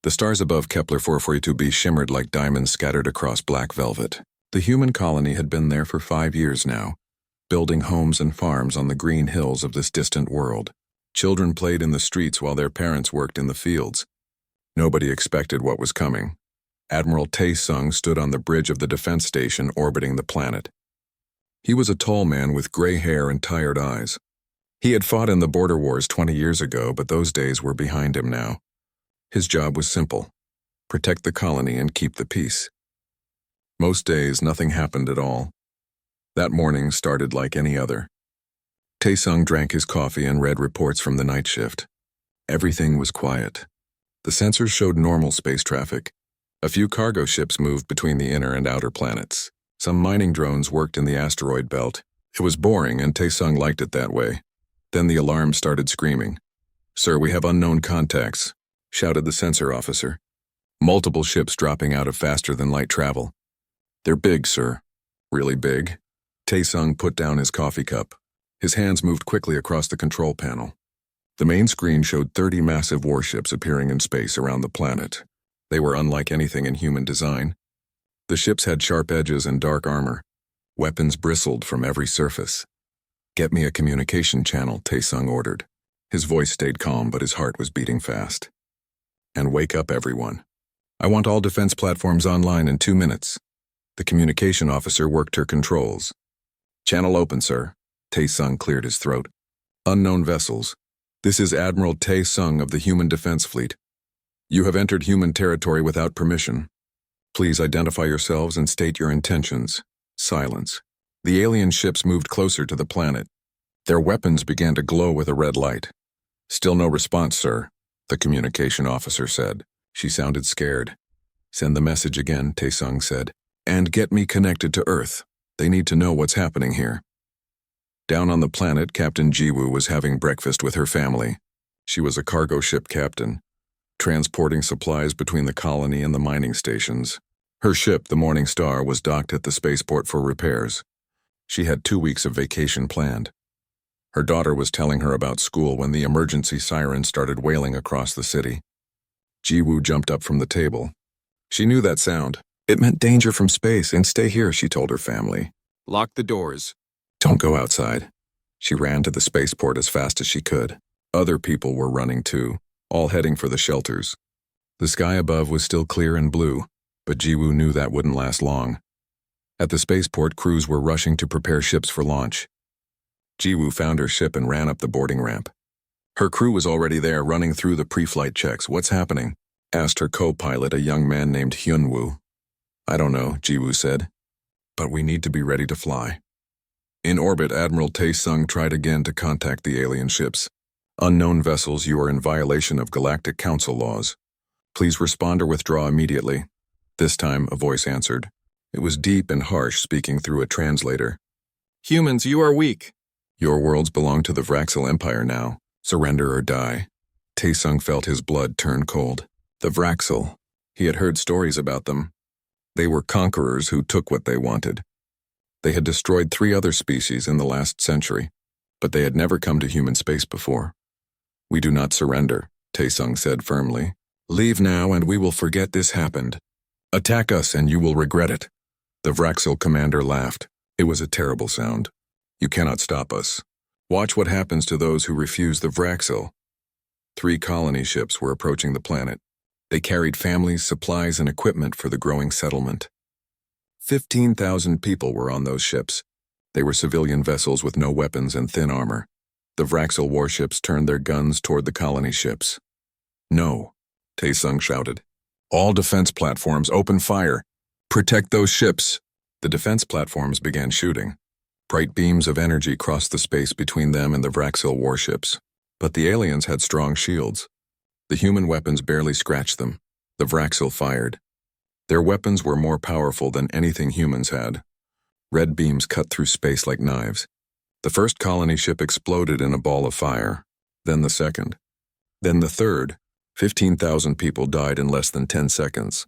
The stars above Kepler 442b shimmered like diamonds scattered across black velvet. The human colony had been there for 5 years now, building homes and farms on the green hills of this distant world. Children played in the streets while their parents worked in the fields. Nobody expected what was coming. Admiral Tae-sung stood on the bridge of the defense station orbiting the planet. He was a tall man with gray hair and tired eyes. He had fought in the border wars 20 years ago, but those days were behind him now. His job was simple: protect the colony and keep the peace. Most days, nothing happened at all. That morning started like any other. Tae-sung drank his coffee and read reports from the night shift. Everything was quiet. The sensors showed normal space traffic. A few cargo ships moved between the inner and outer planets. Some mining drones worked in the asteroid belt. It was boring, and Tae-sung liked it that way. Then the alarm started screaming. "Sir, we have unknown contacts," shouted the sensor officer. "Multiple ships dropping out of faster-than-light travel." "They're big, sir." "Really big?" Tae-sung put down his coffee cup. His hands moved quickly across the control panel. The main screen showed 30 massive warships appearing in space around the planet. They were unlike anything in human design. The ships had sharp edges and dark armor. Weapons bristled from every surface. "Get me a communication channel," Tae-sung ordered. His voice stayed calm, but his heart was beating fast. "And wake up, everyone. I want all defense platforms online in 2 minutes." The communication officer worked her controls. "Channel open, sir." Tae-sung cleared his throat. "Unknown vessels. This is Admiral Tae-sung of the Human Defense Fleet. You have entered human territory without permission. Please identify yourselves and state your intentions." Silence. The alien ships moved closer to the planet. Their weapons began to glow with a red light. "Still no response, sir," the communication officer said. She sounded scared. "Send the message again," Tae-sung said. "And get me connected to Earth. They need to know what's happening here." Down on the planet, Captain Jiwoo was having breakfast with her family. She was a cargo ship captain, transporting supplies between the colony and the mining stations. Her ship, the Morning Star, was docked at the spaceport for repairs. She had 2 weeks of vacation planned. Her daughter was telling her about school when the emergency siren started wailing across the city. Jiwoo jumped up from the table. She knew that sound. It meant danger from space, and stay here, she told her family. "Lock the doors. Don't go outside." She ran to the spaceport as fast as she could. Other people were running too, all heading for the shelters. The sky above was still clear and blue, but Jiwoo knew that wouldn't last long. At the spaceport, crews were rushing to prepare ships for launch. Jiwoo found her ship and ran up the boarding ramp. Her crew was already there, running through the pre-flight checks. "What's happening?" asked her co-pilot, a young man named Hyunwoo. "I don't know," Jiwoo said. "But we need to be ready to fly." In orbit, Admiral Tae-sung tried again to contact the alien ships. "Unknown vessels, you are in violation of Galactic Council laws. Please respond or withdraw immediately." This time, a voice answered. It was deep and harsh, speaking through a translator. "Humans, you are weak. Your worlds belong to the Vraxel Empire now. Surrender or die." Tae-sung felt his blood turn cold. The Vraxel. He had heard stories about them. They were conquerors who took what they wanted. They had destroyed 3 other species in the last century, but they had never come to human space before. "We do not surrender," Tae-sung said firmly. "Leave now and we will forget this happened. Attack us and you will regret it." The Vraxel commander laughed. It was a terrible sound. "You cannot stop us. Watch what happens to those who refuse the Vraxel." 3 colony ships were approaching the planet. They carried families, supplies, and equipment for the growing settlement. 15,000 people were on those ships. They were civilian vessels with no weapons and thin armor. The Vraxel warships turned their guns toward the colony ships. "No," Tae-sung shouted. "All defense platforms, open fire. Protect those ships." The defense platforms began shooting. Bright beams of energy crossed the space between them and the Vraxel warships. But the aliens had strong shields. The human weapons barely scratched them. The Vraxel fired. Their weapons were more powerful than anything humans had. Red beams cut through space like knives. The first colony ship exploded in a ball of fire. Then the second. Then the third. 15,000 people died in less than 10 seconds.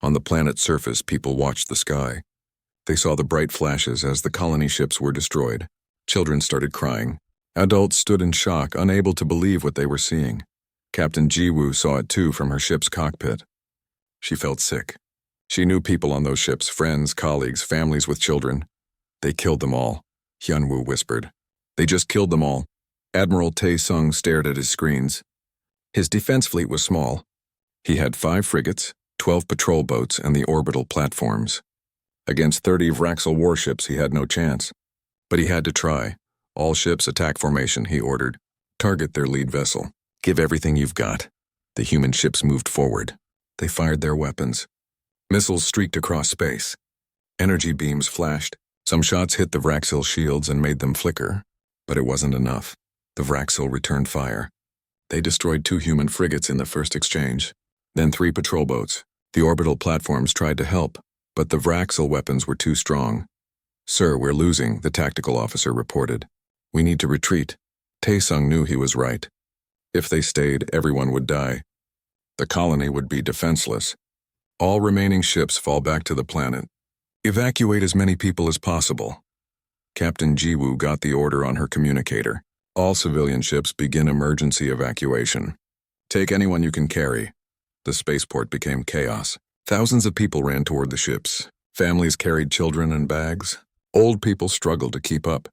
On the planet's surface, people watched the sky. They saw the bright flashes as the colony ships were destroyed. Children started crying. Adults stood in shock, unable to believe what they were seeing. Captain Jiwoo saw it too from her ship's cockpit. She felt sick. She knew people on those ships, friends, colleagues, families with children. They killed them all, Hyunwoo whispered. They just killed them all. Admiral Tae-sung stared at his screens. His defense fleet was small. He had 5 frigates, 12 patrol boats, and the orbital platforms. Against 30 Vraxel warships, he had no chance. But he had to try. All ships attack formation, he ordered. Target their lead vessel. Give everything you've got. The human ships moved forward. They fired their weapons. Missiles streaked across space. Energy beams flashed. Some shots hit the Vraxel shields and made them flicker. But it wasn't enough. The Vraxel returned fire. They destroyed 2 human frigates in the first exchange. Then 3 patrol boats. The orbital platforms tried to help, but the Vraxel weapons were too strong. Sir, we're losing, the tactical officer reported. We need to retreat. Tae-sung knew he was right. If they stayed, everyone would die. The colony would be defenseless. All remaining ships fall back to the planet. Evacuate as many people as possible. Captain Jiwoo got the order on her communicator. All civilian ships begin emergency evacuation. Take anyone you can carry. The spaceport became chaos. Thousands of people ran toward the ships. Families carried children and bags. Old people struggled to keep up.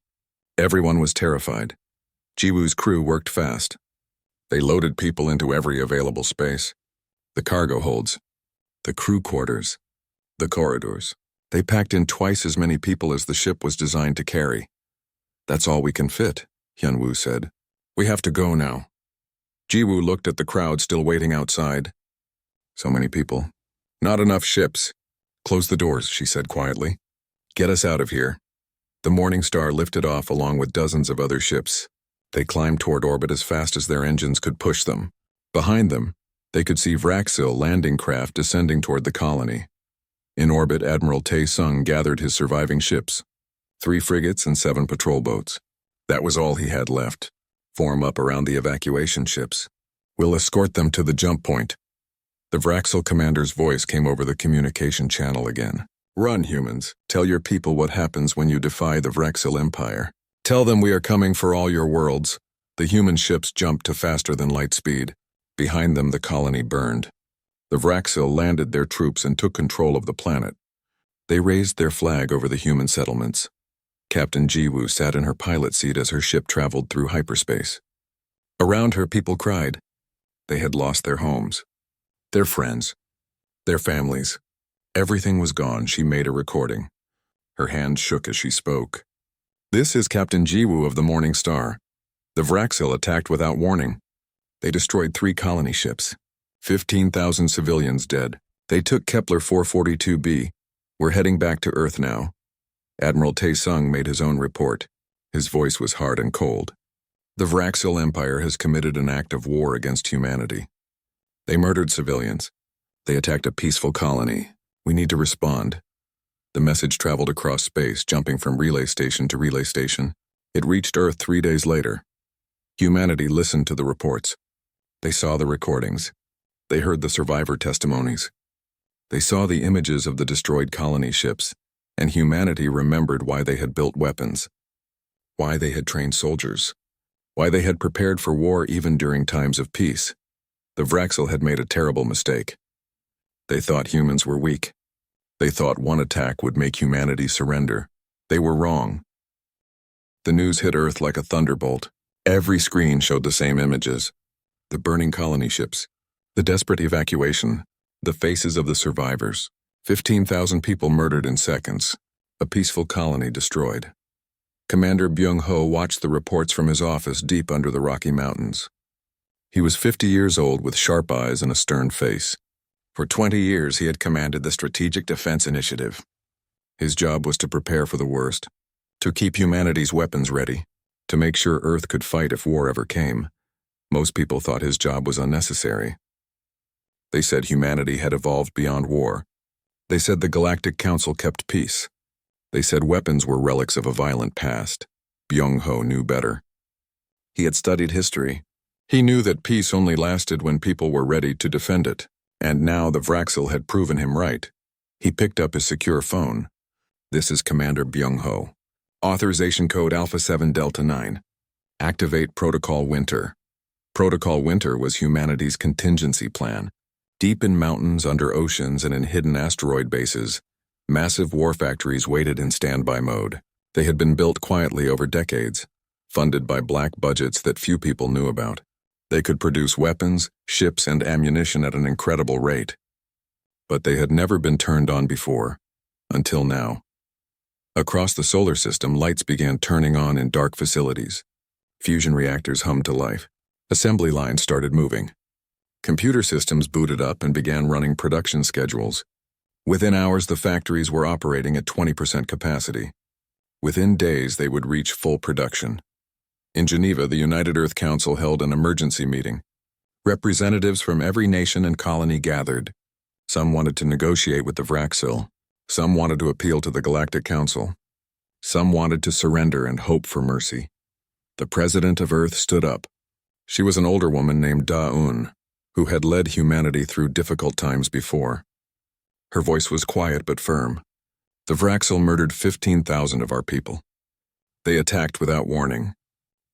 Everyone was terrified. Jiwoo's crew worked fast. They loaded people into every available space. The cargo holds, the crew quarters, the corridors. They packed in twice as many people as the ship was designed to carry. That's all we can fit, Hyunwoo said. We have to go now. Jiwoo looked at the crowd still waiting outside. So many people. Not enough ships. Close the doors, she said quietly. Get us out of here. The Morning Star lifted off along with dozens of other ships. They climbed toward orbit as fast as their engines could push them. Behind them, they could see Vraxel landing craft descending toward the colony. In orbit, Admiral Tae-sung gathered his surviving ships, 3 frigates and 7 patrol boats. That was all he had left. Form up around the evacuation ships. We'll escort them to the jump point. The Vraxel commander's voice came over the communication channel again. Run, humans. Tell your people what happens when you defy the Vraxel Empire. Tell them we are coming for all your worlds. The human ships jumped to faster than light speed. Behind them, the colony burned. The Vraxel landed their troops and took control of the planet. They raised their flag over the human settlements. Captain Jiwoo sat in her pilot seat as her ship traveled through hyperspace. Around her, people cried. They had lost their homes, their friends, their families. Everything was gone. She made a recording. Her hands shook as she spoke. This is Captain Jiwoo of the Morning Star. The Vraxel attacked without warning. They destroyed 3 colony ships. 15,000 civilians dead. They took Kepler 442b. We're heading back to Earth now. Admiral Tae-sung made his own report. His voice was hard and cold. The Vraxel Empire has committed an act of war against humanity. They murdered civilians. They attacked a peaceful colony. We need to respond. The message traveled across space, jumping from relay station to relay station. It reached Earth 3 days later. Humanity listened to the reports. They saw the recordings. They heard the survivor testimonies. They saw the images of the destroyed colony ships, and humanity remembered why they had built weapons, why they had trained soldiers, why they had prepared for war even during times of peace. The Vraxel had made a terrible mistake. They thought humans were weak. They thought one attack would make humanity surrender. They were wrong. The news hit Earth like a thunderbolt. Every screen showed the same images. The burning colony ships, the desperate evacuation, the faces of the survivors. 15,000 people murdered in seconds. A peaceful colony destroyed. Commander Byung-ho watched the reports from his office deep under the Rocky Mountains. He was 50 years old with sharp eyes and a stern face. For 20 years, he had commanded the Strategic Defense Initiative. His job was to prepare for the worst, to keep humanity's weapons ready, to make sure Earth could fight if war ever came. Most people thought his job was unnecessary. They said humanity had evolved beyond war. They said the Galactic Council kept peace. They said weapons were relics of a violent past. Byung-ho knew better. He had studied history. He knew that peace only lasted when people were ready to defend it. And now the Vraxel had proven him right. He picked up his secure phone. This is Commander Byung-ho. Authorization code Alpha 7 Delta 9. Activate Protocol Winter. Protocol Winter was humanity's contingency plan. Deep in mountains, under oceans, and in hidden asteroid bases, massive war factories waited in standby mode. They had been built quietly over decades, funded by black budgets that few people knew about. They could produce weapons, ships, and ammunition at an incredible rate. But they had never been turned on before, until now. Across the solar system, lights began turning on in dark facilities. Fusion reactors hummed to life. Assembly lines started moving. Computer systems booted up and began running production schedules. Within hours, the factories were operating at 20% capacity. Within days, they would reach full production. In Geneva, the United Earth Council held an emergency meeting. Representatives from every nation and colony gathered. Some wanted to negotiate with the Vraxel. Some wanted to appeal to the Galactic Council. Some wanted to surrender and hope for mercy. The President of Earth stood up. She was an older woman named Da-Un, who had led humanity through difficult times before. Her voice was quiet but firm. The Vraxel murdered 15,000 of our people. They attacked without warning.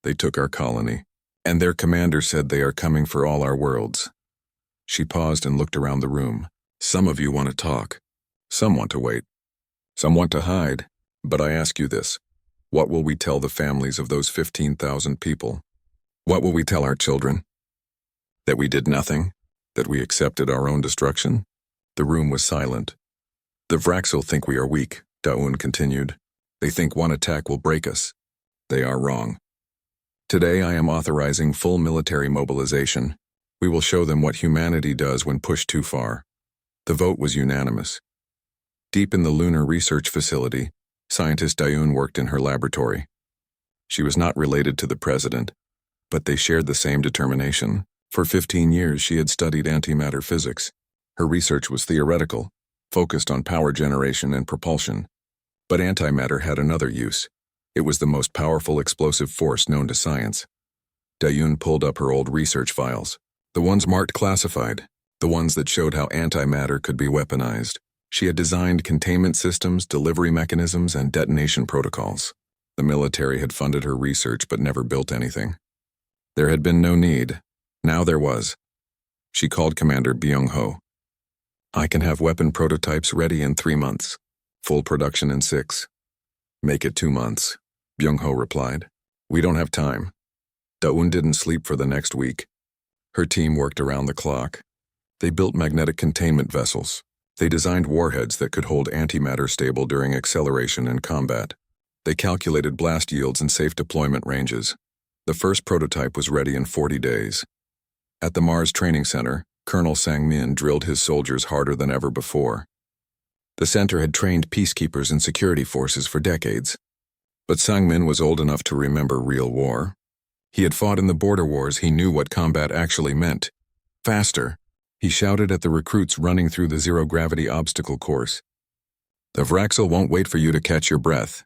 They took our colony, and their commander said they are coming for all our worlds. She paused and looked around the room. Some of you want to talk. Some want to wait. Some want to hide. But I ask you this. What will we tell the families of those 15,000 people? What will we tell our children? That we did nothing? That we accepted our own destruction? The room was silent. The Vraxel think we are weak, Da-Un continued. They think one attack will break us. They are wrong. Today I am authorizing full military mobilization. We will show them what humanity does when pushed too far. The vote was unanimous. Deep in the lunar research facility, scientist Da-Un worked in her laboratory. She was not related to the president, but they shared the same determination. For 15 years she had studied antimatter physics. Her research was theoretical, focused on power generation and propulsion. But antimatter had another use. It was the most powerful explosive force known to science. Da-Un pulled up her old research files, the ones marked classified, the ones that showed how antimatter could be weaponized. She had designed containment systems, delivery mechanisms, and detonation protocols. The military had funded her research but never built anything. There had been no need. Now there was. She called Commander Byung-ho. I can have weapon prototypes ready in 3 months. Full production in 6. Make it 2 months, Byung-ho replied. We don't have time. Da-Un didn't sleep for the next week. Her team worked around the clock. They built magnetic containment vessels. They designed warheads that could hold antimatter stable during acceleration and combat. They calculated blast yields and safe deployment ranges. The first prototype was ready in 40 days. At the Mars Training Center, Colonel Sang-min drilled his soldiers harder than ever before. The center had trained peacekeepers and security forces for decades. But Sang-min was old enough to remember real war. He had fought in the border wars. He knew what combat actually meant. Faster, he shouted at the recruits running through the zero-gravity obstacle course. The Vraxel won't wait for you to catch your breath.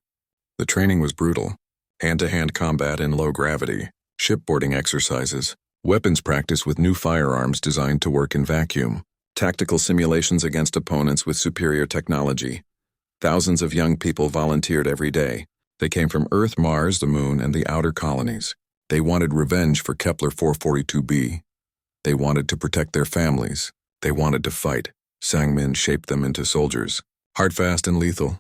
The training was brutal. Hand-to-hand combat in low gravity, shipboarding exercises, weapons practice with new firearms designed to work in vacuum, tactical simulations against opponents with superior technology. Thousands of young people volunteered every day. They came from Earth, Mars, the Moon, and the outer colonies. They wanted revenge for Kepler 442b. They wanted to protect their families. They wanted to fight. Sang-min shaped them into soldiers, hard, fast, and lethal.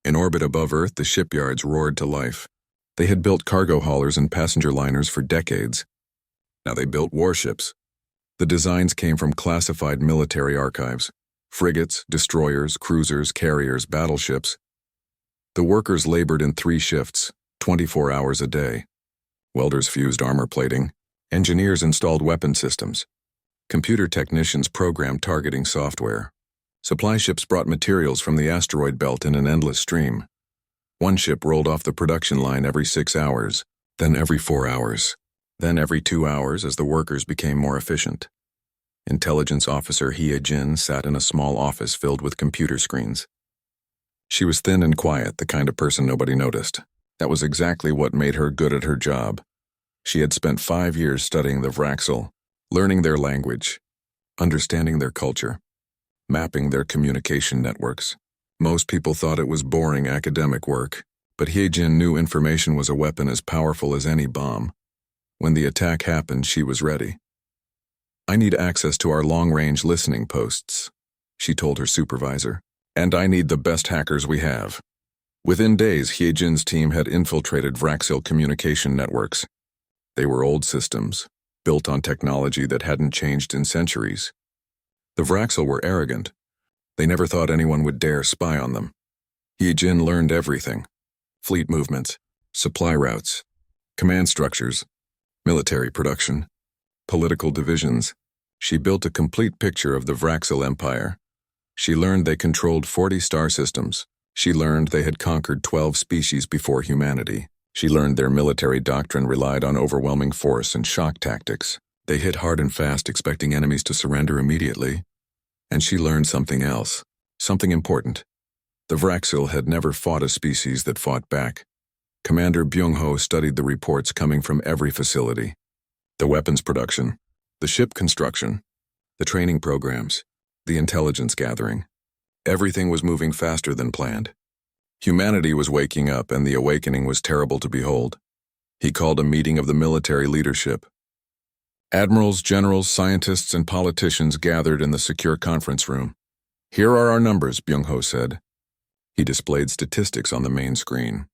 In orbit above Earth, the shipyards roared to life. They had built cargo haulers and passenger liners for decades. Now they built warships. The designs came from classified military archives. Frigates, destroyers, cruisers, carriers, battleships. The workers labored in 3 shifts, 24 hours a day. Welders fused armor plating. Engineers installed weapon systems. Computer technicians programmed targeting software. Supply ships brought materials from the asteroid belt in an endless stream. One ship rolled off the production line every 6 hours, then every 4 hours, then every 2 hours as the workers became more efficient. Intelligence officer Hye-jin sat in a small office filled with computer screens. She was thin and quiet, the kind of person nobody noticed. That was exactly what made her good at her job. She had spent 5 years studying the Vraxel, learning their language, understanding their culture, mapping their communication networks. Most people thought it was boring academic work, but Hye-jin knew information was a weapon as powerful as any bomb. When the attack happened, she was ready. "I need access to our long-range listening posts," she told her supervisor. "And I need the best hackers we have." Within days, Hyejin's team had infiltrated Vraxel communication networks. They were old systems, built on technology that hadn't changed in centuries. The Vraxel were arrogant. They never thought anyone would dare spy on them. Hyejin learned everything: fleet movements, supply routes, command structures, military production, political divisions. She built a complete picture of the Vraxel Empire. She learned they controlled 40 star systems. She learned they had conquered 12 species before humanity. She learned their military doctrine relied on overwhelming force and shock tactics. They hit hard and fast, expecting enemies to surrender immediately. And she learned something else, something important. The Vraxel had never fought a species that fought back. Commander Byung-ho studied the reports coming from every facility. The weapons production, the ship construction, the training programs, the intelligence gathering. Everything was moving faster than planned. Humanity was waking up, and the awakening was terrible to behold. He called a meeting of the military leadership. Admirals, generals, scientists, and politicians gathered in the secure conference room. "Here are our numbers," Byung-ho said. He displayed statistics on the main screen.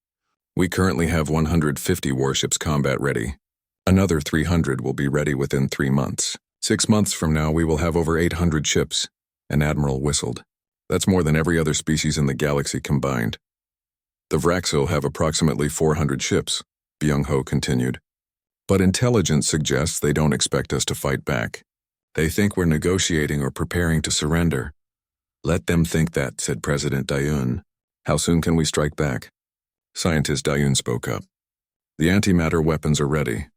"We currently have 150 warships combat ready. Another 300 will be ready within 3 months. 6 months from now, we will have over 800 ships." An admiral whistled. "That's more than every other species in the galaxy combined." "The Vraxel have approximately 400 ships," Byung-ho continued. "But intelligence suggests they don't expect us to fight back. They think we're negotiating or preparing to surrender." "Let them think that," said President Dayun. "How soon can we strike back?" Scientist Dayun spoke up. "The antimatter weapons are ready.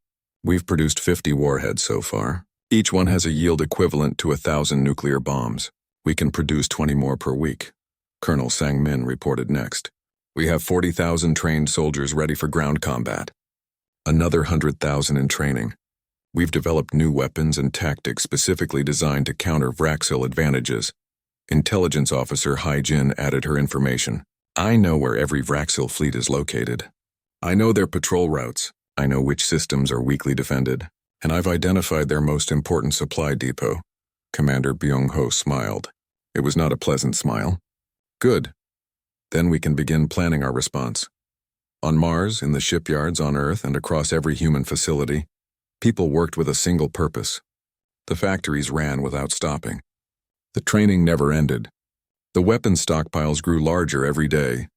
We've produced 50 warheads so far. Each one has a yield equivalent to 1,000 nuclear bombs. We can produce 20 more per week." Colonel Sang-min reported next. "We have 40,000 trained soldiers ready for ground combat. Another 100,000 in training. We've developed new weapons and tactics specifically designed to counter Vraxel advantages." Intelligence Officer Hyejin added her information. "I know where every Vraxel fleet is located. I know their patrol routes. I know which systems are weakly defended. And I've identified their most important supply depot." Commander Byung-ho smiled. It was not a pleasant smile. "Good. Then we can begin planning our response." On Mars, in the shipyards on Earth, and across every human facility, people worked with a single purpose. The factories ran without stopping. The training never ended. The weapons stockpiles grew larger every day.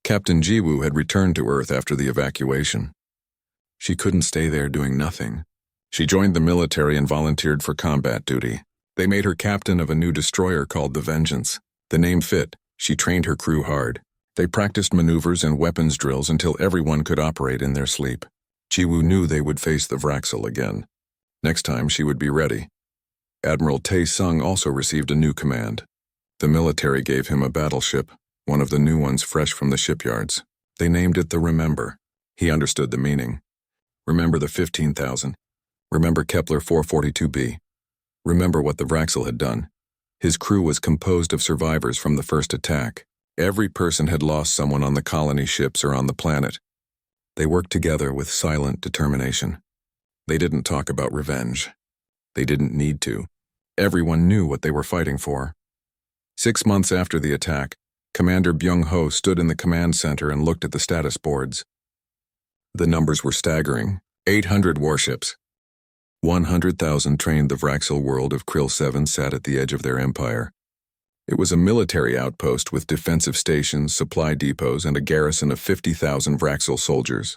Captain Jiwoo had returned to Earth after the evacuation. She couldn't stay there doing nothing. She joined the military and volunteered for combat duty. They made her captain of a new destroyer called the Vengeance. The name fit. She trained her crew hard. They practiced maneuvers and weapons drills until everyone could operate in their sleep. Jiwoo knew they would face the Vraxel again. Next time she would be ready. Admiral Tae-sung also received a new command. The military gave him a battleship, one of the new ones fresh from the shipyards. They named it the Remember. He understood the meaning. Remember the 15,000. Remember Kepler 442b. Remember what the Vraxel had done. His crew was composed of survivors from the first attack. Every person had lost someone on the colony ships or on the planet. They worked together with silent determination. They didn't talk about revenge. They didn't need to. Everyone knew what they were fighting for. 6 months after the attack, Commander Byung-ho stood in the command center and looked at the status boards. The numbers were staggering. 800 warships. 100,000 trained. The Vraxel world of Krill 7 sat at the edge of their empire. It was a military outpost with defensive stations, supply depots, and a garrison of 50,000 Vraxel soldiers.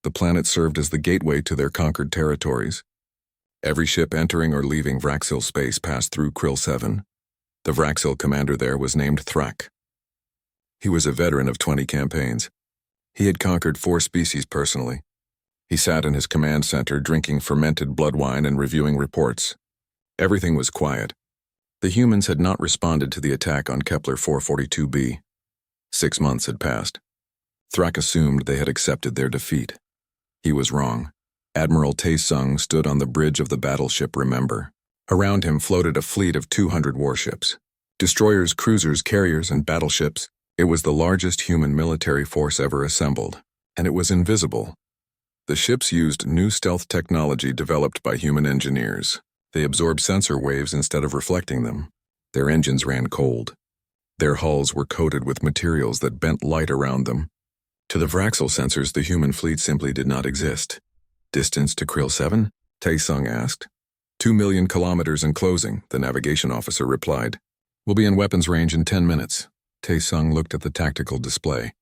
The planet served as the gateway to their conquered territories. Every ship entering or leaving Vraxel space passed through Krill 7. The Vraxel commander there was named Thrak. He was a veteran of 20 campaigns. He had conquered 4 species personally. He sat in his command center drinking fermented blood wine and reviewing reports. Everything was quiet. The humans had not responded to the attack on Kepler 442b. 6 months had passed. Thrak assumed they had accepted their defeat. He was wrong. Admiral Tae-sung stood on the bridge of the battleship Remember. Around him floated a fleet of 200 warships. Destroyers, cruisers, carriers, and battleships. It was the largest human military force ever assembled, and it was invisible. The ships used new stealth technology developed by human engineers. They absorbed sensor waves instead of reflecting them. Their engines ran cold. Their hulls were coated with materials that bent light around them. To the Vraxel sensors, the human fleet simply did not exist. Distance to Krill 7? Tae-sung asked. 2 million kilometers in closing, the navigation officer replied. We'll be in weapons range in 10 minutes. Tae-sung looked at the tactical display.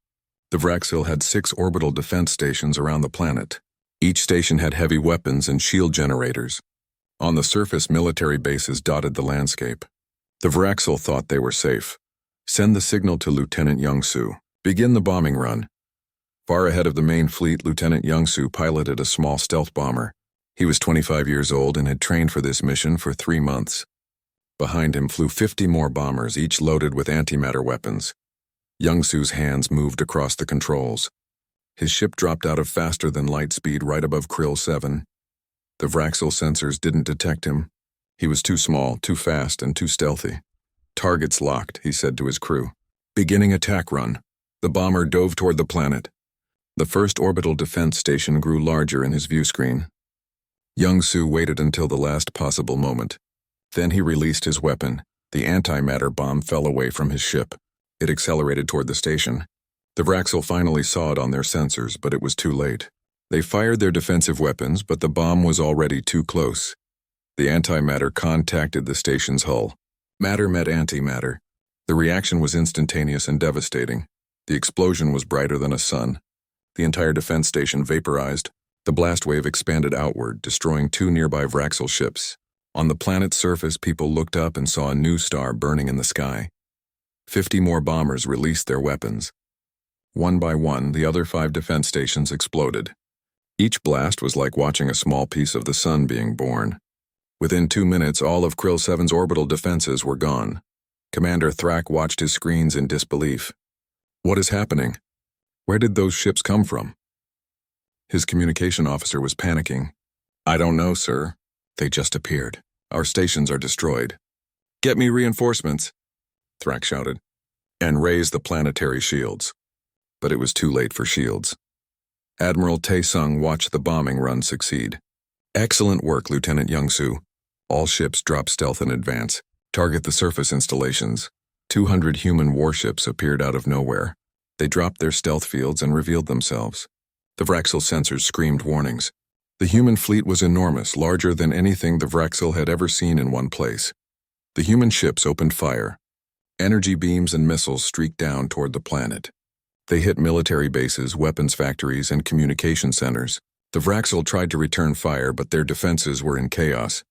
The Vraxel had 6 orbital defense stations around the planet. Each station had heavy weapons and shield generators. On the surface, military bases dotted the landscape. The Vraxel thought they were safe. Send the signal to Lieutenant Young-soo. Begin the bombing run. Far ahead of the main fleet, Lieutenant Young-soo piloted a small stealth bomber. He was 25 years old and had trained for this mission for 3 months. Behind him flew 50 more bombers, each loaded with antimatter weapons. Young-soo's hands moved across the controls. His ship dropped out of faster-than-light speed right above Krill 7. The Vraxel sensors didn't detect him. He was too small, too fast, and too stealthy. Targets locked, he said to his crew. Beginning attack run. The bomber dove toward the planet. The first orbital defense station grew larger in his view screen. Young-soo waited until the last possible moment. Then he released his weapon. The antimatter bomb fell away from his ship. It accelerated toward the station. The Vraxel finally saw it on their sensors, but it was too late. They fired their defensive weapons, but the bomb was already too close. The antimatter contacted the station's hull. Matter met antimatter. The reaction was instantaneous and devastating. The explosion was brighter than a sun. The entire defense station vaporized. The blast wave expanded outward, destroying 2 nearby Vraxel ships. On the planet's surface, people looked up and saw a new star burning in the sky. 50 more bombers released their weapons. One by one, the other 5 defense stations exploded. Each blast was like watching a small piece of the sun being born. Within 2 minutes, all of Krill 7's orbital defenses were gone. Commander Thrak watched his screens in disbelief. What is happening? Where did those ships come from? His communication officer was panicking. I don't know, sir. They just appeared. Our stations are destroyed. Get me reinforcements, Thrak shouted, and raise the planetary shields. But it was too late for shields. Admiral Tae-sung watched the bombing run succeed. Excellent work, Lieutenant Young-soo. All ships drop stealth in advance. Target the surface installations. 200 human warships appeared out of nowhere. They dropped their stealth fields and revealed themselves. The Vraxel sensors screamed warnings. The human fleet was enormous, larger than anything the Vraxel had ever seen in one place. The human ships opened fire. Energy beams and missiles streaked down toward the planet. They hit military bases, weapons factories, and communication centers. The Vraxel tried to return fire, but their defenses were in chaos.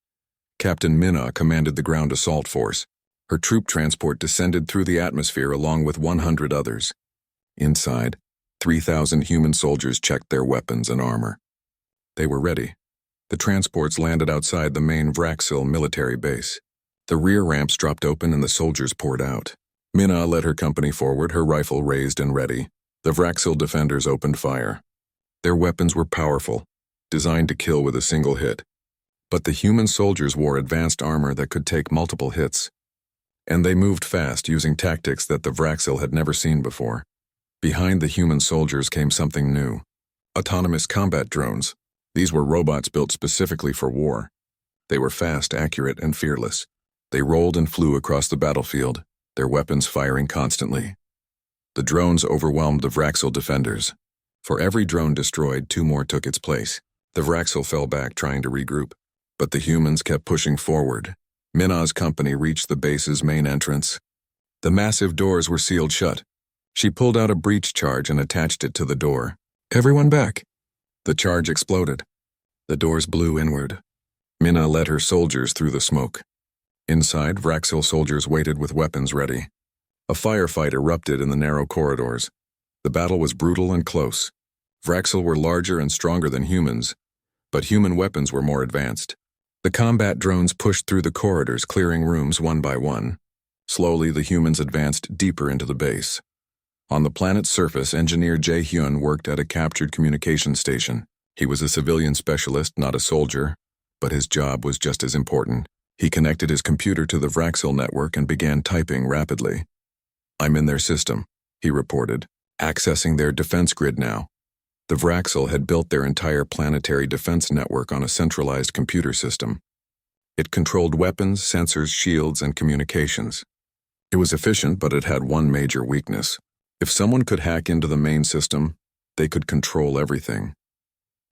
Captain Minna commanded the ground assault force. Her troop transport descended through the atmosphere along with 100 others. Inside, 3,000 human soldiers checked their weapons and armor. They were ready. The transports landed outside the main Vraxel military base. The rear ramps dropped open and the soldiers poured out. Minna led her company forward, her rifle raised and ready. The Vraxel defenders opened fire. Their weapons were powerful, designed to kill with a single hit. But the human soldiers wore advanced armor that could take multiple hits. And they moved fast, using tactics that the Vraxel had never seen before. Behind the human soldiers came something new. Autonomous combat drones. These were robots built specifically for war. They were fast, accurate, and fearless. They rolled and flew across the battlefield, their weapons firing constantly. The drones overwhelmed the Vraxel defenders. For every drone destroyed, 2 more took its place. The Vraxel fell back, trying to regroup. But the humans kept pushing forward. Minna's company reached the base's main entrance. The massive doors were sealed shut. She pulled out a breach charge and attached it to the door. Everyone back. The charge exploded. The doors blew inward. Minna led her soldiers through the smoke. Inside, Vraxel soldiers waited with weapons ready. A firefight erupted in the narrow corridors. The battle was brutal and close. Vraxel were larger and stronger than humans, but human weapons were more advanced. The combat drones pushed through the corridors, clearing rooms one by one. Slowly, the humans advanced deeper into the base. On the planet's surface, Engineer Jae-hyun worked at a captured communication station. He was a civilian specialist, not a soldier, but his job was just as important. He connected his computer to the Vraxel network and began typing rapidly. I'm in their system, he reported, accessing their defense grid now. The Vraxel had built their entire planetary defense network on a centralized computer system. It controlled weapons, sensors, shields, and communications. It was efficient, but it had one major weakness. If someone could hack into the main system, they could control everything.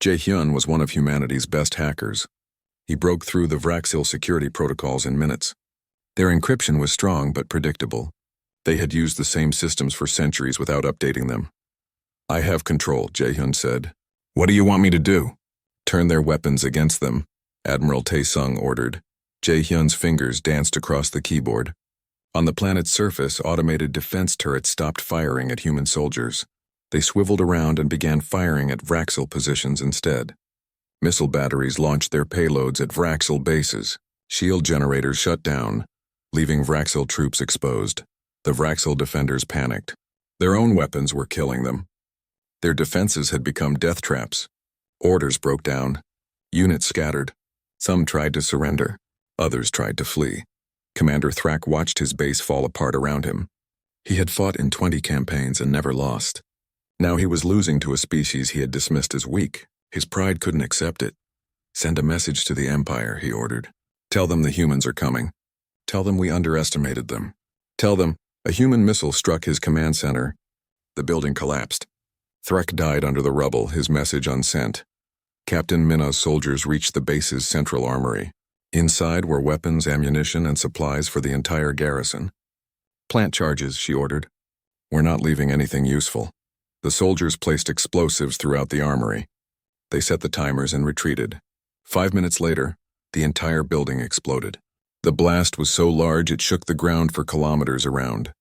Jae-hyun was one of humanity's best hackers. He broke through the Vraxel security protocols in minutes. Their encryption was strong but predictable. They had used the same systems for centuries without updating them. "I have control," Jae-hyun said. "What do you want me to do?" "Turn their weapons against them," Admiral Tae-sung ordered. Jae-hyun's fingers danced across the keyboard. On the planet's surface, automated defense turrets stopped firing at human soldiers. They swiveled around and began firing at Vraxel positions instead. Missile batteries launched their payloads at Vraxel bases. Shield generators shut down, leaving Vraxel troops exposed. The Vraxel defenders panicked. Their own weapons were killing them. Their defenses had become death traps. Orders broke down. Units scattered. Some tried to surrender. Others tried to flee. Commander Thrak watched his base fall apart around him. He had fought in 20 campaigns and never lost. Now he was losing to a species he had dismissed as weak. His pride couldn't accept it. "Send a message to the Empire," he ordered. "Tell them the humans are coming. Tell them we underestimated them. Tell them a human missile struck his command center. The building collapsed. Thrak died under the rubble, his message unsent." Captain Minna's soldiers reached the base's central armory. Inside were weapons, ammunition, and supplies for the entire garrison. "Plant charges," she ordered. "We're not leaving anything useful." The soldiers placed explosives throughout the armory. They set the timers and retreated. 5 minutes later, the entire building exploded. The blast was so large it shook the ground for kilometers around.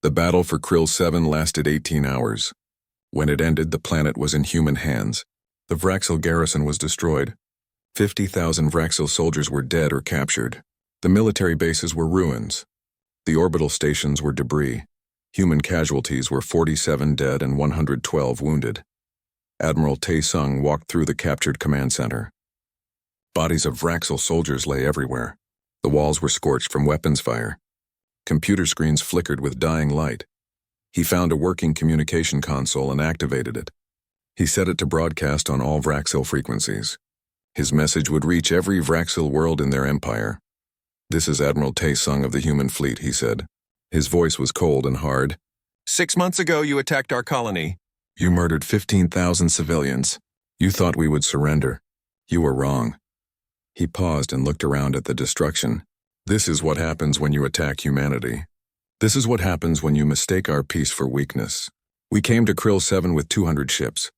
The battle for Krill 7 lasted 18 hours. When it ended, the planet was in human hands. The Vraxel garrison was destroyed. 50,000 Vraxel soldiers were dead or captured. The military bases were ruins. The orbital stations were debris. Human casualties were 47 dead and 112 wounded. Admiral Tae-sung walked through the captured command center. Bodies of Vraxel soldiers lay everywhere. The walls were scorched from weapons fire. Computer screens flickered with dying light. He found a working communication console and activated it. He set it to broadcast on all Vraxel frequencies. His message would reach every Vraxel world in their empire. "This is Admiral Tae-sung of the human fleet," he said. His voice was cold and hard. 6 months ago, you attacked our colony. You murdered 15,000 civilians. You thought we would surrender. You were wrong." He paused and looked around at the destruction. "This is what happens when you attack humanity. This is what happens when you mistake our peace for weakness. We came to Krill 7 with 200 ships.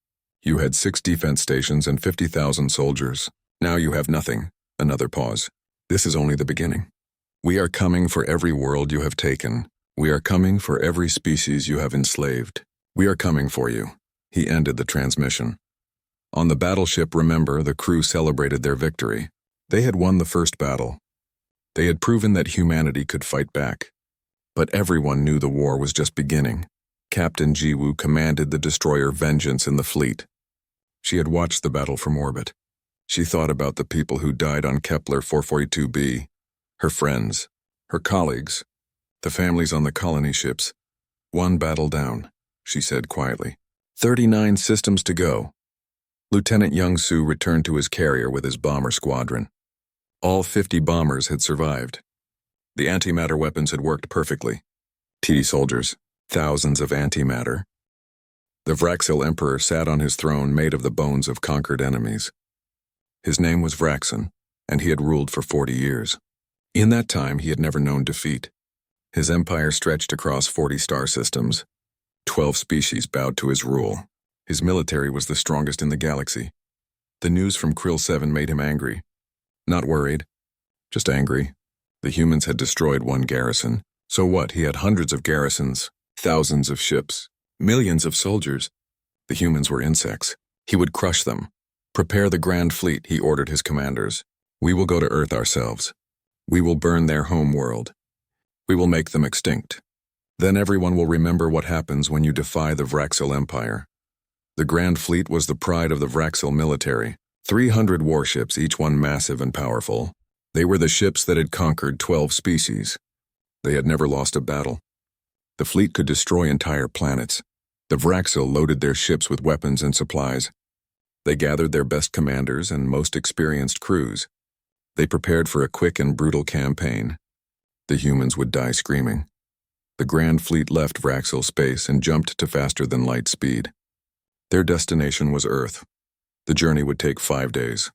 You had 6 defense stations and 50,000 soldiers. Now you have nothing." Another pause. "This is only the beginning. We are coming for every world you have taken. We are coming for every species you have enslaved. We are coming for you." He ended the transmission. On the battleship, Remember, the crew celebrated their victory. They had won the first battle. They had proven that humanity could fight back. But everyone knew the war was just beginning. Captain Ji-woo commanded the destroyer Vengeance in the fleet. She had watched the battle from orbit. She thought about the people who died on Kepler 442b, her friends, her colleagues, the families on the colony ships. "One battle down," she said quietly. 39 systems to go. Lieutenant Young-soo returned to his carrier with his bomber squadron. All 50 bombers had survived. The antimatter weapons had worked perfectly. TD soldiers, thousands of antimatter. The Vraxel Emperor sat on his throne made of the bones of conquered enemies. His name was Vraxel, and he had ruled for 40 years. In that time, he had never known defeat. His empire stretched across 40 star systems. 12 species bowed to his rule. His military was the strongest in the galaxy. The news from Krill 7 made him angry. Not worried, just angry. The humans had destroyed one garrison. So what? He had hundreds of garrisons, thousands of ships, millions of soldiers. The humans were insects. He would crush them. "Prepare the Grand Fleet," he ordered his commanders. "We will go to Earth ourselves. We will burn their home world. We will make them extinct. Then everyone will remember what happens when you defy the Vraxel Empire." The Grand Fleet was the pride of the Vraxel military. 300 warships, each one massive and powerful. They were the ships that had conquered 12 species. They had never lost a battle. The fleet could destroy entire planets. The Vraxel loaded their ships with weapons and supplies. They gathered their best commanders and most experienced crews. They prepared for a quick and brutal campaign. The humans would die screaming. The Grand Fleet left Vraxel space and jumped to faster-than-light speed. Their destination was Earth. The journey would take 5 days.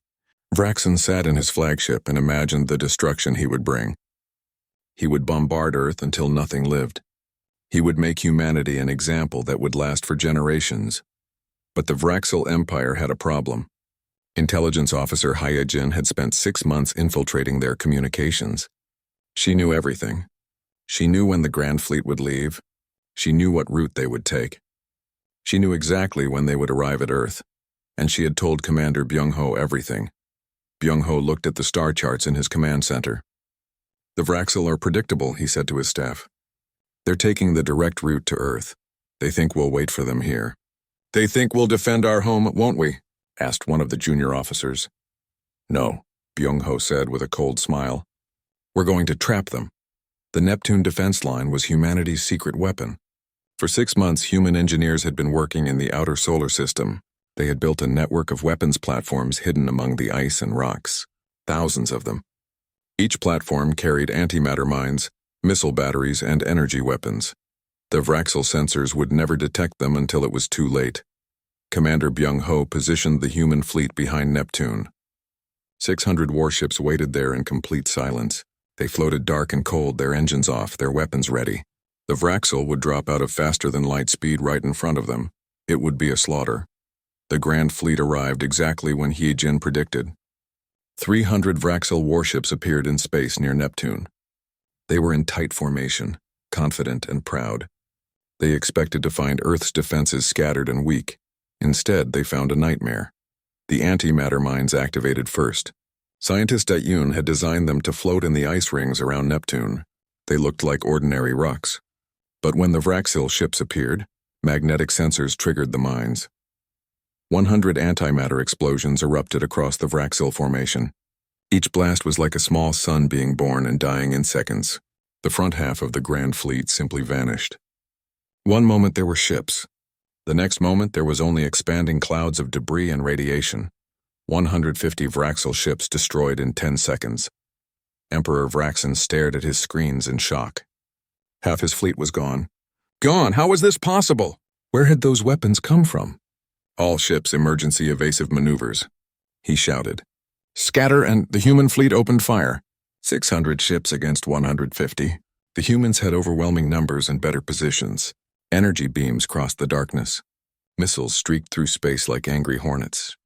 Vraxel sat in his flagship and imagined the destruction he would bring. He would bombard Earth until nothing lived. He would make humanity an example that would last for generations. But the Vraxel Empire had a problem. Intelligence officer Hyojin had spent 6 months infiltrating their communications. She knew everything. She knew when the Grand Fleet would leave. She knew what route they would take. She knew exactly when they would arrive at Earth, and she had told Commander Byung-ho everything. Byung-ho looked at the star charts in his command center. "The Vraxel are predictable," he said to his staff. "They're taking the direct route to Earth. They think we'll wait for them here." "They think we'll defend our home, won't we?" asked one of the junior officers. "No," Byung-ho said with a cold smile. "We're going to trap them." The Neptune defense line was humanity's secret weapon. For 6 months, human engineers had been working in the outer solar system. They had built a network of weapons platforms hidden among the ice and rocks. Thousands of them. Each platform carried antimatter mines, missile batteries, and energy weapons. The Vraxel sensors would never detect them until it was too late. Commander Byung-ho positioned the human fleet behind Neptune. 600 warships waited there in complete silence. They floated dark and cold, their engines off, their weapons ready. The Vraxel would drop out of faster-than-light speed right in front of them. It would be a slaughter. The Grand Fleet arrived exactly when Hyojin predicted. 300 Vraxel warships appeared in space near Neptune. They were in tight formation, confident and proud. They expected to find Earth's defenses scattered and weak. Instead, they found a nightmare. The antimatter mines activated first. Scientists at Yun had designed them to float in the ice rings around Neptune. They looked like ordinary rocks. But when the Vraxel ships appeared, magnetic sensors triggered the mines. 100 antimatter explosions erupted across the Vraxel formation. Each blast was like a small sun being born and dying in seconds. The front half of the Grand Fleet simply vanished. One moment there were ships. The next moment there was only expanding clouds of debris and radiation. 150 Vraxel ships destroyed in 10 seconds. Emperor Vraxel stared at his screens in shock. Half his fleet was gone. Gone? How was this possible? Where had those weapons come from? "All ships, emergency evasive maneuvers," he shouted. "Scatter," and the human fleet opened fire. 600 ships against 150. The humans had overwhelming numbers and better positions. Energy beams crossed the darkness. Missiles streaked through space like angry hornets.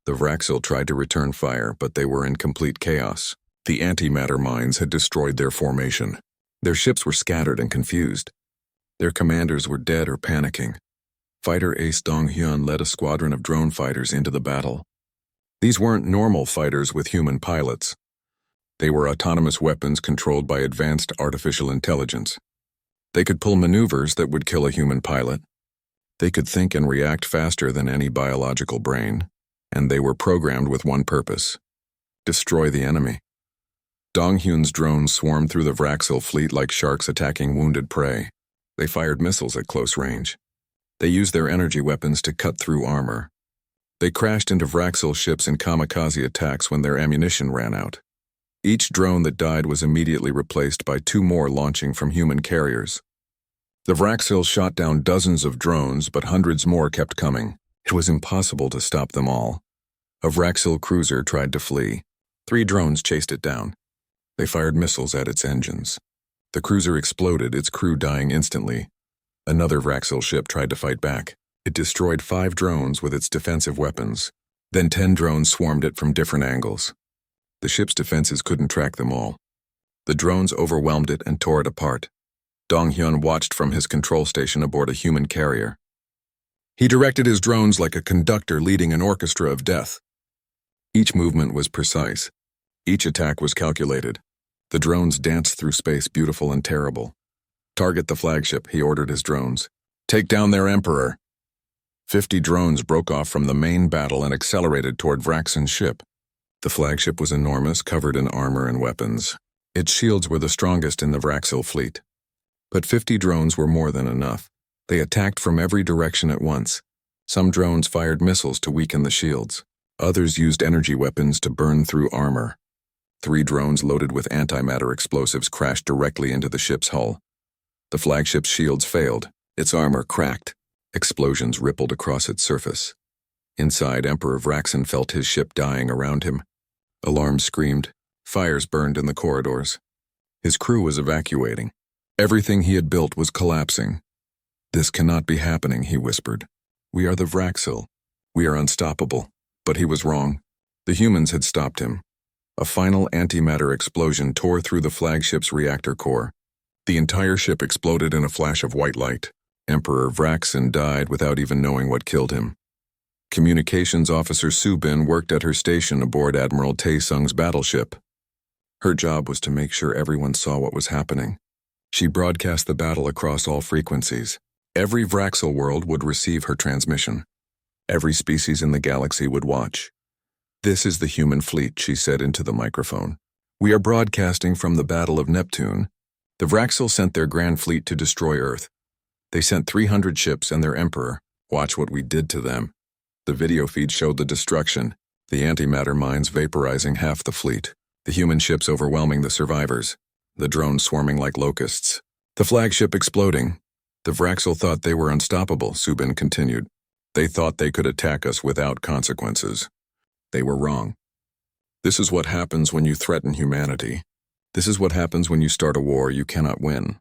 The Vraxel tried to return fire, but they were in complete chaos. The antimatter mines had destroyed their formation. Their ships were scattered and confused. Their commanders were dead or panicking. Fighter Ace Dong-hyun led a squadron of drone fighters into the battle. These weren't normal fighters with human pilots. They were autonomous weapons controlled by advanced artificial intelligence. They could pull maneuvers that would kill a human pilot. They could think and react faster than any biological brain. And they were programmed with one purpose: destroy the enemy. Dong-hyun's drones swarmed through the Vraxel fleet like sharks attacking wounded prey. They fired missiles at close range. They used their energy weapons to cut through armor. They crashed into Vraxel ships in kamikaze attacks when their ammunition ran out. Each drone that died was immediately replaced by 2 more launching from human carriers. The Vraxel shot down dozens of drones, but hundreds more kept coming. It was impossible to stop them all. A Vraxel cruiser tried to flee. 3 drones chased it down. They fired missiles at its engines. The cruiser exploded, its crew dying instantly. Another Vraxel ship tried to fight back. It destroyed 5 drones with its defensive weapons. Then 10 drones swarmed it from different angles. The ship's defenses couldn't track them all. The drones overwhelmed it and tore it apart. Dong-hyun watched from his control station aboard a human carrier. He directed his drones like a conductor leading an orchestra of death. Each movement was precise. Each attack was calculated. The drones danced through space, beautiful and terrible. "Target the flagship," he ordered his drones. "Take down their emperor." 50 drones broke off from the main battle and accelerated toward Vraxel's ship. The flagship was enormous, covered in armor and weapons. Its shields were the strongest in the Vraxel fleet. But 50 drones were more than enough. They attacked from every direction at once. Some drones fired missiles to weaken the shields. Others used energy weapons to burn through armor. 3 drones loaded with antimatter explosives crashed directly into the ship's hull. The flagship's shields failed. Its armor cracked. Explosions rippled across its surface. Inside, Emperor Vraxel felt his ship dying around him. Alarms screamed. Fires burned in the corridors. His crew was evacuating. Everything he had built was collapsing. "This cannot be happening," he whispered. "We are the Vraxel. We are unstoppable." But he was wrong. The humans had stopped him. A final antimatter explosion tore through the flagship's reactor core. The entire ship exploded in a flash of white light. Emperor Vraxel died without even knowing what killed him. Communications Officer Subin worked at her station aboard Admiral Taesung's battleship. Her job was to make sure everyone saw what was happening. She broadcast the battle across all frequencies. Every Vraxel world would receive her transmission. Every species in the galaxy would watch. "This is the human fleet," she said into the microphone. "We are broadcasting from the Battle of Neptune. The Vraxel sent their grand fleet to destroy Earth. They sent 300 ships and their emperor. Watch what we did to them." The video feed showed the destruction, the antimatter mines vaporizing half the fleet, the human ships overwhelming the survivors, the drones swarming like locusts, the flagship exploding. "The Vraxel thought they were unstoppable," Subin continued. "They thought they could attack us without consequences. They were wrong. This is what happens when you threaten humanity. This is what happens when you start a war you cannot win."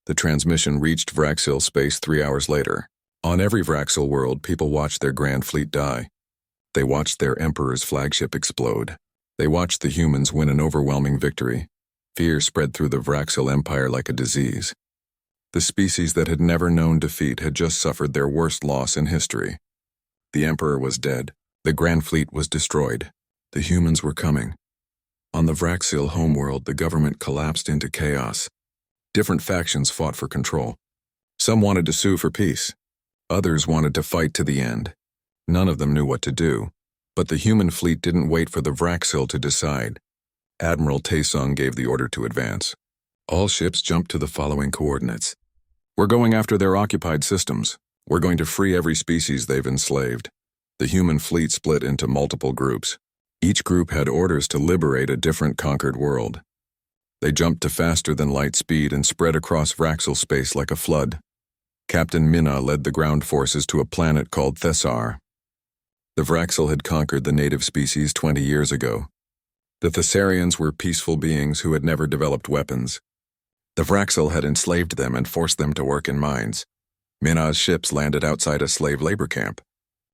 The transmission reached Vraxel space 3 hours later. On every Vraxel world, people watched their grand fleet die. They watched their emperor's flagship explode. They watched the humans win an overwhelming victory. Fear spread through the Vraxel Empire like a disease. The species that had never known defeat had just suffered their worst loss in history. The emperor was dead. The grand fleet was destroyed. The humans were coming. On the Vraxel homeworld, the government collapsed into chaos. Different factions fought for control. Some wanted to sue for peace. Others wanted to fight to the end. None of them knew what to do. But the human fleet didn't wait for the Vraxel to decide. Admiral Taesung gave the order to advance. All ships jumped to the following coordinates. "We're going after their occupied systems. We're going to free every species they've enslaved." The human fleet split into multiple groups. Each group had orders to liberate a different conquered world. They jumped to faster than light speed and spread across Vraxel space like a flood. Captain Minna led the ground forces to a planet called Thessar. The Vraxel had conquered the native species 20 years ago. The Thessarians were peaceful beings who had never developed weapons. The Vraxel had enslaved them and forced them to work in mines. Minna's ships landed outside a slave labor camp.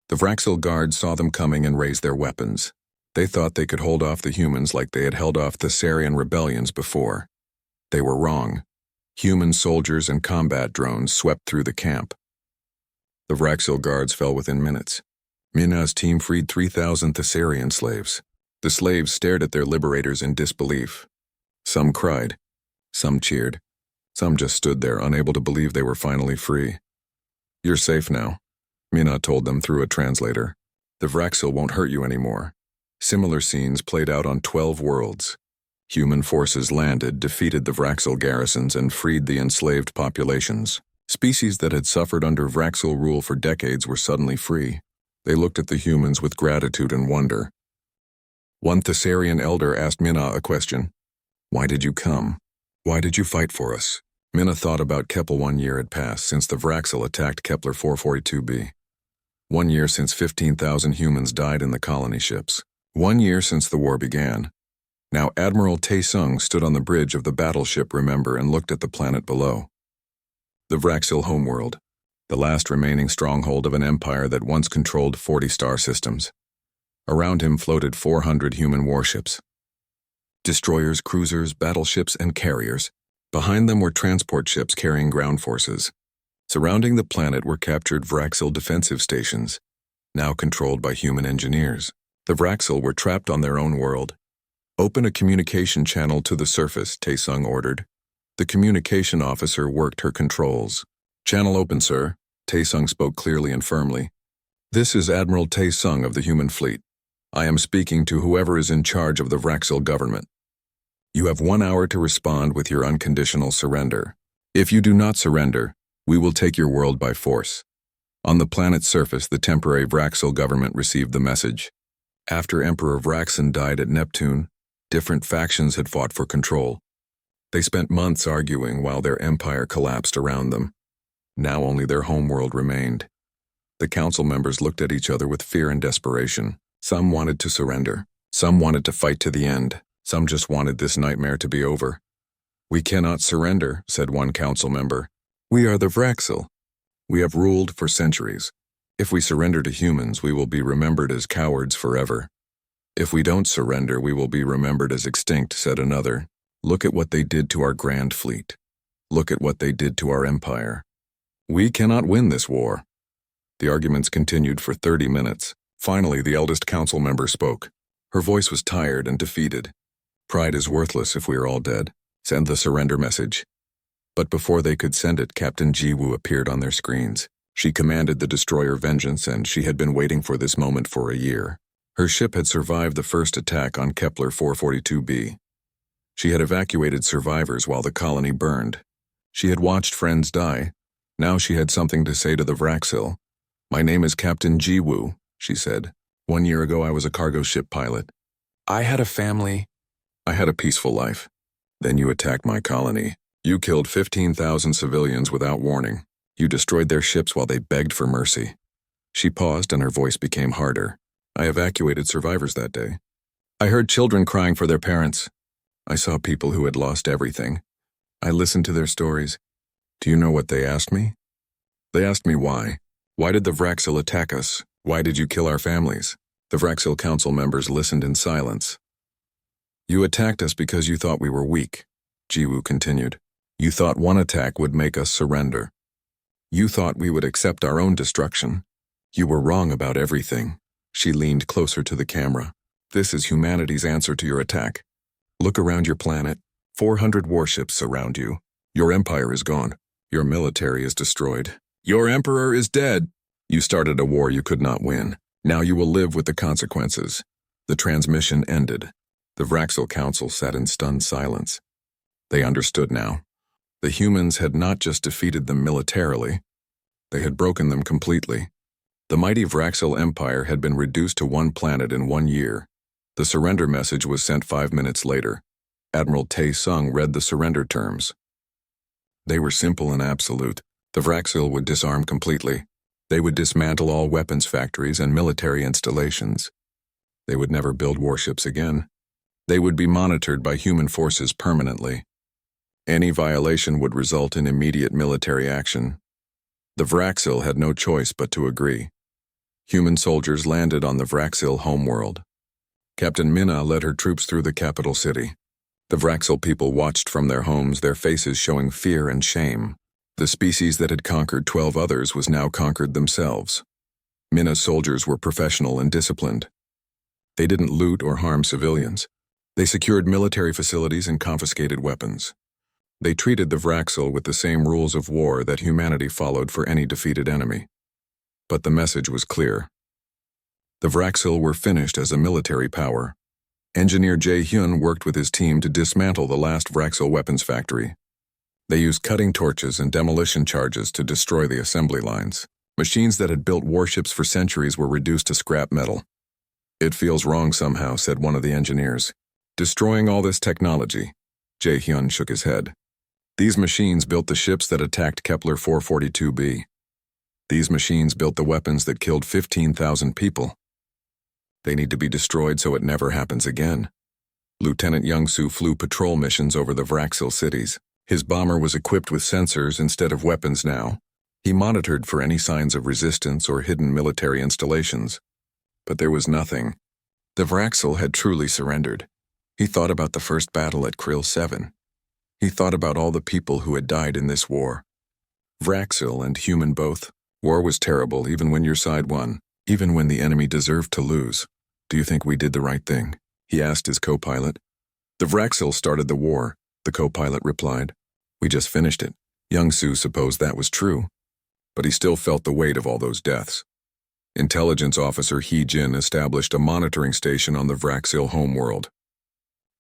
The Vraxel guards saw them coming and raised their weapons. They thought they could hold off the humans like they had held off Thessarian rebellions before. They were wrong. Human soldiers and combat drones swept through the camp. The Vraxel guards fell within minutes. Minna's team freed 3,000 Thessarian slaves. The slaves stared at their liberators in disbelief. Some cried. Some cheered. Some just stood there, unable to believe they were finally free. "You're safe now," Minna told them through a translator. "The Vraxel won't hurt you anymore." Similar scenes played out on 12 worlds. Human forces landed, defeated the Vraxel garrisons, and freed the enslaved populations. Species that had suffered under Vraxel rule for decades were suddenly free. They looked at the humans with gratitude and wonder. One Thessarian elder asked Minna a question. "Why did you come? Why did you fight for us?" Minna thought about Kepler. 1 year had passed since the Vraxel attacked Kepler 442b. 1 year since 15,000 humans died in the colony ships. 1 year since the war began. Now Admiral Taesung stood on the bridge of the battleship Remember and looked at the planet below. The Vraxel homeworld, the last remaining stronghold of an empire that once controlled 40 star systems. Around him floated 400 human warships. Destroyers, cruisers, battleships, and carriers. Behind them were transport ships carrying ground forces. Surrounding the planet were captured Vraxel defensive stations, now controlled by human engineers. The Vraxel were trapped on their own world. "Open a communication channel to the surface," Taesung ordered. The communication officer worked her controls. "Channel open, sir." Taesung spoke clearly and firmly. "This is Admiral Taesung of the human fleet. I am speaking to whoever is in charge of the Vraxel government. You have 1 hour to respond with your unconditional surrender. If you do not surrender, We will take your world by force. On the planet's surface, the temporary Vraxel government received the message. After Emperor Vraxel died at Neptune, different factions had fought for control. They spent months arguing while their empire collapsed around them. Now only their homeworld remained. The council members looked at each other with fear and desperation. Some wanted to surrender. Some wanted to fight to the end. Some just wanted this nightmare to be over. "We cannot surrender," said one council member. "We are the Vraxel. We have ruled for centuries. If we surrender to humans, we will be remembered as cowards forever. If we don't surrender, we will be remembered as extinct," said another. "Look at what they did to our grand fleet. Look at what they did to our empire. We cannot win this war." The arguments continued for 30 minutes. Finally, the eldest council member spoke. Her voice was tired and defeated. "Pride is worthless if we are all dead. Send the surrender message." But before they could send it, Captain Jiwoo appeared on their screens. She commanded the destroyer Vengeance, and she had been waiting for this moment for a year. Her ship had survived the first attack on Kepler 442b. She had evacuated survivors while the colony burned. She had watched friends die. Now she had something to say to the Vraxel. "My name is Captain Jiwoo," she said. "1 year ago I was a cargo ship pilot. I had a family. I had a peaceful life. Then you attacked my colony. You killed 15,000 civilians without warning. You destroyed their ships while they begged for mercy." She paused and her voice became harder. "I evacuated survivors that day. I heard children crying for their parents. I saw people who had lost everything. I listened to their stories. Do you know what they asked me? They asked me why. Why did the Vraxel attack us? Why did you kill our families?" The Vraxel council members listened in silence. "You attacked us because you thought we were weak," Jiwoo continued. "You thought one attack would make us surrender. You thought we would accept our own destruction. You were wrong about everything." She leaned closer to the camera. "This is humanity's answer to your attack. Look around your planet. 400 warships surround you. Your empire is gone. Your military is destroyed. Your emperor is dead. You started a war you could not win. Now you will live with the consequences." The transmission ended. The Vraxel Council sat in stunned silence. They understood now. The humans had not just defeated them militarily, they had broken them completely. The mighty Vraxel Empire had been reduced to one planet in 1 year. The surrender message was sent 5 minutes later. Admiral Tae-sung read the surrender terms. They were simple and absolute. The Vraxel would disarm completely. They would dismantle all weapons factories and military installations. They would never build warships again. They would be monitored by human forces permanently. Any violation would result in immediate military action. The Vraxel had no choice but to agree. Human soldiers landed on the Vraxel homeworld. Captain Minna led her troops through the capital city. The Vraxel people watched from their homes, their faces showing fear and shame. The species that had conquered 12 others was now conquered themselves. Minna's soldiers were professional and disciplined. They didn't loot or harm civilians. They secured military facilities and confiscated weapons. They treated the Vraxel with the same rules of war that humanity followed for any defeated enemy. But the message was clear. The Vraxel were finished as a military power. Engineer Jae-hyun worked with his team to dismantle the last Vraxel weapons factory. They used cutting torches and demolition charges to destroy the assembly lines. Machines that had built warships for centuries were reduced to scrap metal. "It feels wrong somehow," said one of the engineers. "Destroying all this technology." Jae-hyun shook his head. "These machines built the ships that attacked Kepler 442b. These machines built the weapons that killed 15,000 people. They need to be destroyed so it never happens again." Lieutenant Young-soo flew patrol missions over the Vraxel cities. His bomber was equipped with sensors instead of weapons now. He monitored for any signs of resistance or hidden military installations. But there was nothing. The Vraxel had truly surrendered. He thought about the first battle at Krill 7. He thought about all the people who had died in this war. Vraxel and human both. War was terrible even when your side won, even when the enemy deserved to lose. "Do you think we did the right thing?" he asked his co-pilot. "The Vraxel started the war," the co-pilot replied. "We just finished it." Young-soo supposed that was true, but he still felt the weight of all those deaths. Intelligence officer Hee-jin established a monitoring station on the Vraxel homeworld.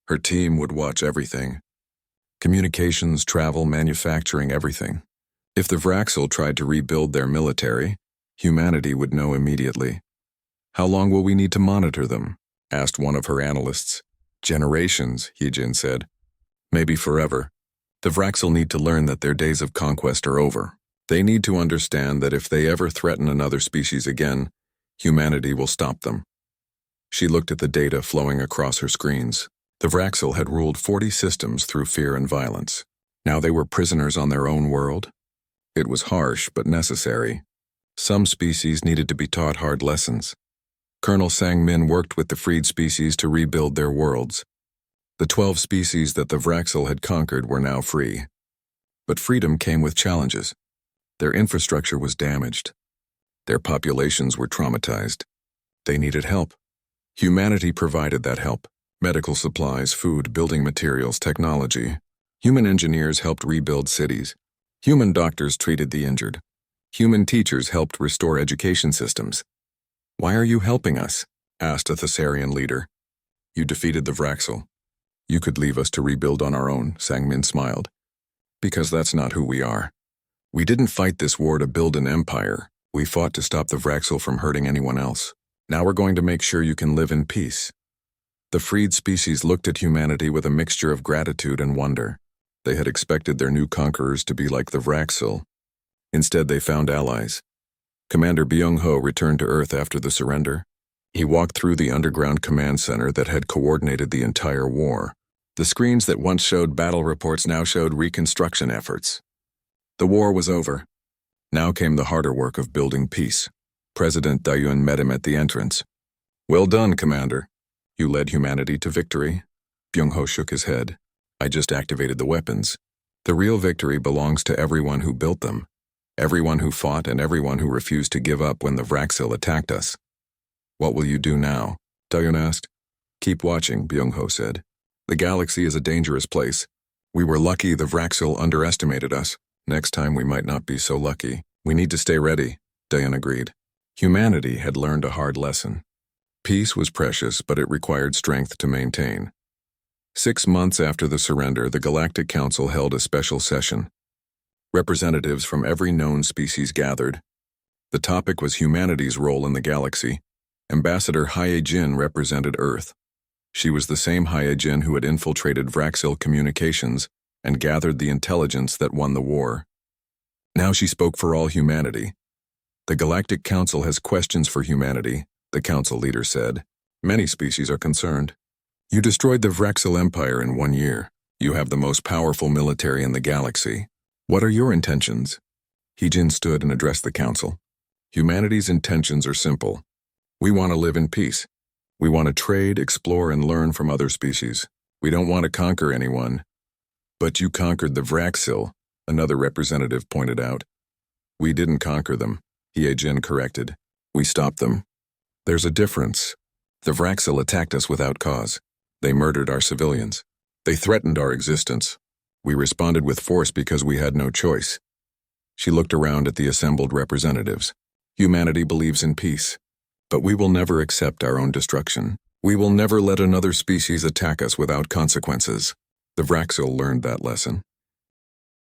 Her team would watch everything. Communications, travel, manufacturing, everything. If the Vraxel tried to rebuild their military, humanity would know immediately. How long will we need to monitor them? Asked one of her analysts. Generations, Heejin said. Maybe forever. The Vraxel need to learn that their days of conquest are over. They need to understand that if they ever threaten another species again, humanity will stop them. She looked at the data flowing across her screens. The Vraxel had ruled 40 systems through fear and violence. Now they were prisoners on their own world. It was harsh but necessary. Some species needed to be taught hard lessons. Colonel Sang-min worked with the freed species to rebuild their worlds. The 12 species that the Vraxel had conquered were now free. But freedom came with challenges. Their infrastructure was damaged. Their populations were traumatized. They needed help. Humanity provided that help. Medical supplies, food, building materials, technology. Human engineers helped rebuild cities. Human doctors treated the injured. Human teachers helped restore education systems. Why are you helping us? Asked a Thessarian leader. You defeated the Vraxel. You could leave us to rebuild on our own, Sang-min smiled. Because that's not who we are. We didn't fight this war to build an empire. We fought to stop the Vraxel from hurting anyone else. Now we're going to make sure you can live in peace. The freed species looked at humanity with a mixture of gratitude and wonder. They had expected their new conquerors to be like the Vraxel. Instead, they found allies. Commander Byung-ho returned to Earth after the surrender. He walked through the underground command center that had coordinated the entire war. The screens that once showed battle reports now showed reconstruction efforts. The war was over. Now came the harder work of building peace. President Dayun met him at the entrance. Well done, Commander. You led humanity to victory. Byung-ho shook his head. I just activated the weapons. The real victory belongs to everyone who built them. Everyone who fought and everyone who refused to give up when the Vraxel attacked us. What will you do now? Dayun asked. Keep watching, Byung-ho said. The galaxy is a dangerous place. We were lucky the Vraxel underestimated us. Next time we might not be so lucky. We need to stay ready, Dayun agreed. Humanity had learned a hard lesson. Peace was precious, but it required strength to maintain. 6 months after the surrender, the Galactic Council held a special session. Representatives from every known species gathered. The topic was humanity's role in the galaxy. Ambassador Hye-jin represented Earth. She was the same Hye-jin who had infiltrated Vraxel communications and gathered the intelligence that won the war. Now she spoke for all humanity. The Galactic Council has questions for humanity, the council leader said. Many species are concerned. You destroyed the Vraxel Empire in 1 year. You have the most powerful military in the galaxy. What are your intentions? Heejin stood and addressed the council. Humanity's intentions are simple. We want to live in peace. We want to trade, explore, and learn from other species. We don't want to conquer anyone. But you conquered the Vraxel, another representative pointed out. We didn't conquer them, Hye-jin corrected. We stopped them. There's a difference. The Vraxel attacked us without cause. They murdered our civilians. They threatened our existence. We responded with force because we had no choice. She looked around at the assembled representatives. Humanity believes in peace. But we will never accept our own destruction. We will never let another species attack us without consequences. The Vraxel learned that lesson.